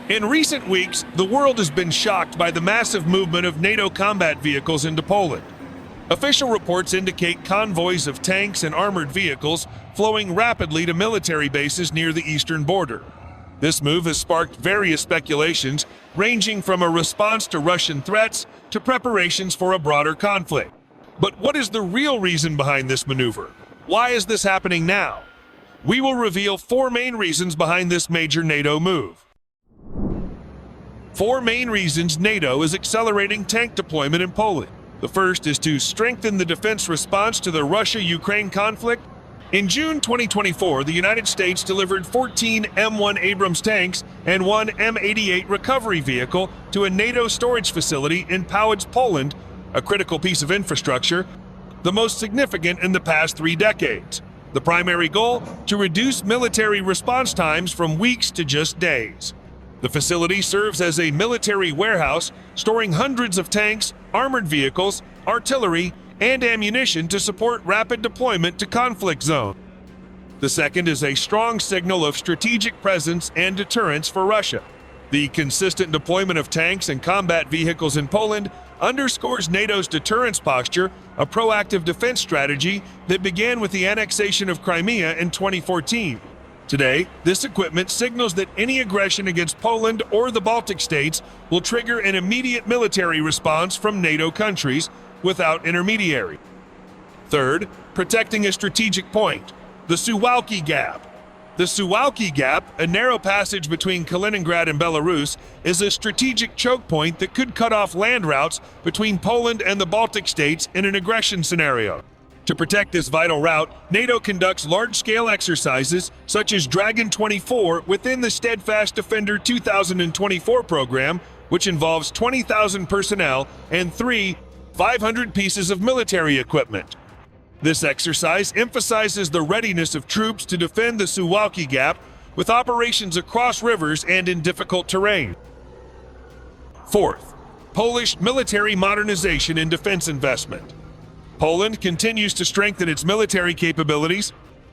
In recent weeks, the world has been shocked by the massive movement of NATO combat vehicles into Poland. Official reports indicate convoys of tanks and armored vehicles flowing rapidly to military bases near the eastern border. This move has sparked various speculations, ranging from a response to Russian threats to preparations for a broader conflict. But what is the real reason behind this maneuver? Why is this happening now? We will reveal 4 main reasons behind this major NATO move. 4 main reasons NATO is accelerating tank deployment in Poland. The first is to strengthen the defense response to the Russia-Ukraine conflict. In June 2024, the United States delivered 14 M1 Abrams tanks and 1 M88 recovery vehicle to a NATO storage facility in Połódź, Poland, a critical piece of infrastructure, the most significant in the past 3 decades. The primary goal, to reduce military response times from weeks to just days. The facility serves as a military warehouse, storing hundreds of tanks, armored vehicles, artillery, and ammunition to support rapid deployment to conflict zones. The second is a strong signal of strategic presence and deterrence for Russia. The consistent deployment of tanks and combat vehicles in Poland underscores NATO's deterrence posture, a proactive defense strategy that began with the annexation of Crimea in 2014. Today, this equipment signals that any aggression against Poland or the Baltic states will trigger an immediate military response from NATO countries without intermediary. Third, protecting a strategic point, the Suwałki Gap. The Suwałki Gap, a narrow passage between Kaliningrad and Belarus, is a strategic choke point that could cut off land routes between Poland and the Baltic states in an aggression scenario. To protect this vital route, NATO conducts large-scale exercises such as Dragon 24 within the Steadfast Defender 2024 program, which involves 20,000 personnel and 500 pieces of military equipment. This exercise emphasizes the readiness of troops to defend the Suwałki Gap with operations across rivers and in difficult terrain. Fourth, Polish military modernization and defense investment. Poland continues to strengthen its military capabilities.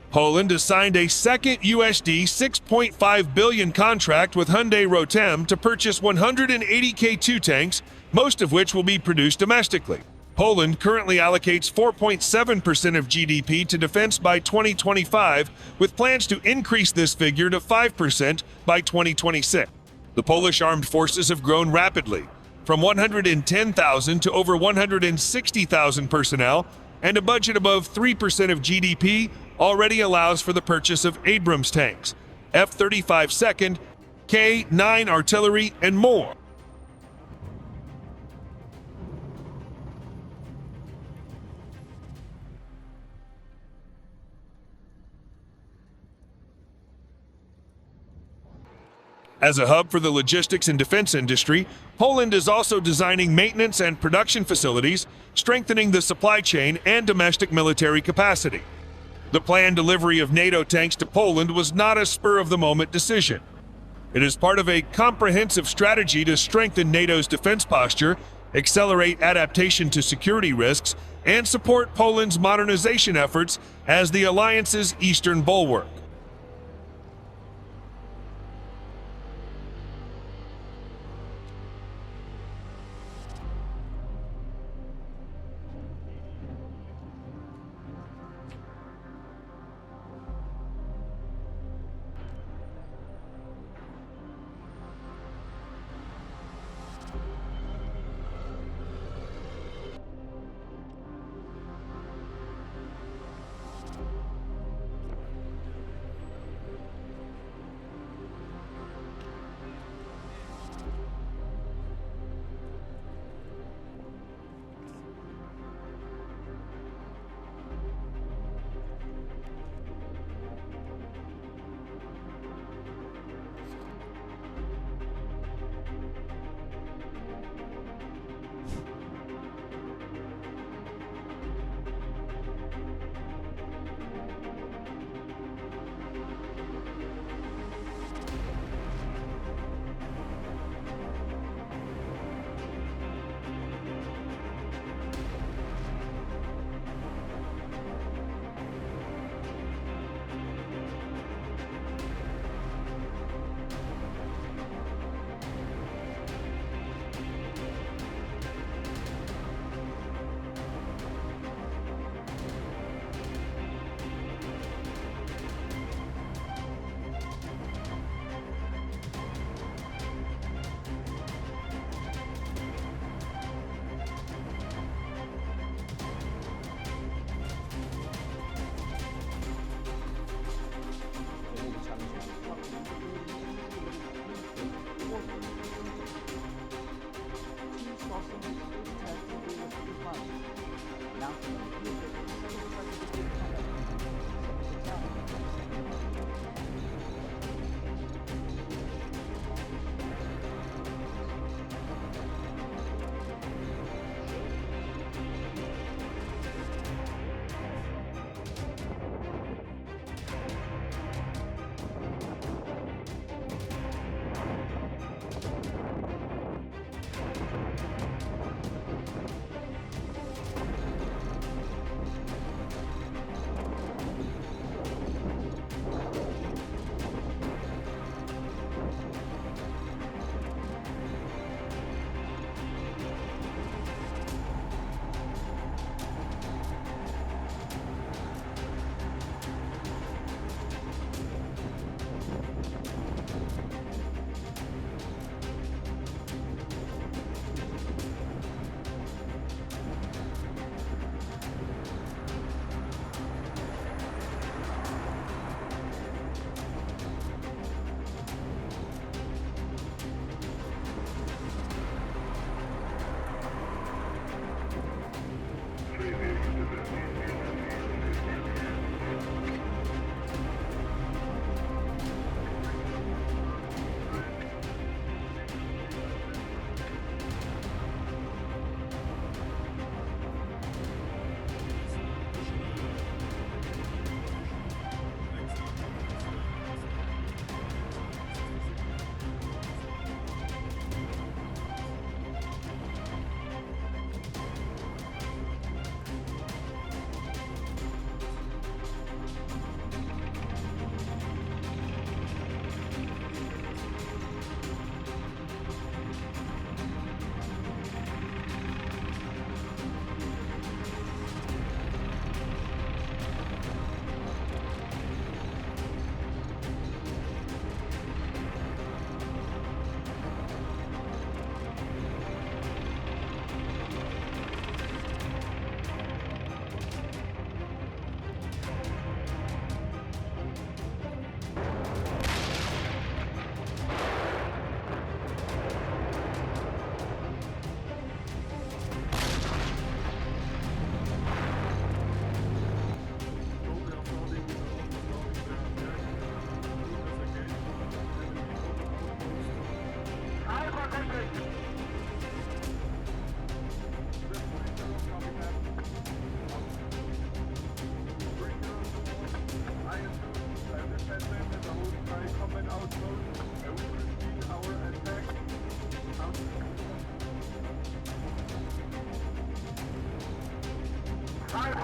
Poland has signed a second USD 6.5 billion contract with Hyundai Rotem to purchase 180 K2 tanks, most of which will be produced domestically. Poland currently allocates 4.7% of GDP to defense by 2025, with plans to increase this figure to 5% by 2026. The Polish armed forces have grown rapidly, from 110,000 to over 160,000 personnel, and a budget above 3% of GDP already allows for the purchase of Abrams tanks, F-35 second, K-9 artillery, and more. As a hub for the logistics and defense industry, Poland is also designing maintenance and production facilities, strengthening the supply chain and domestic military capacity. The planned delivery of NATO tanks to Poland was not a spur-of-the-moment decision. It is part of a comprehensive strategy to strengthen NATO's defense posture, accelerate adaptation to security risks, and support Poland's modernization efforts as the alliance's eastern bulwark.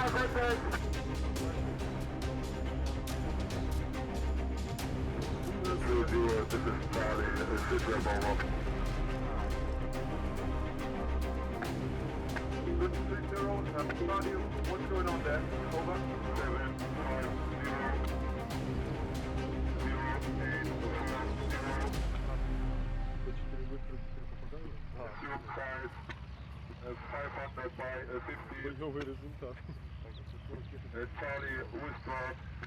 This is Charlie, sit over. Good 6-0, Charlie, what's going on there? Over. 500 by 50. Бойовий результат. Charlie, Whisper.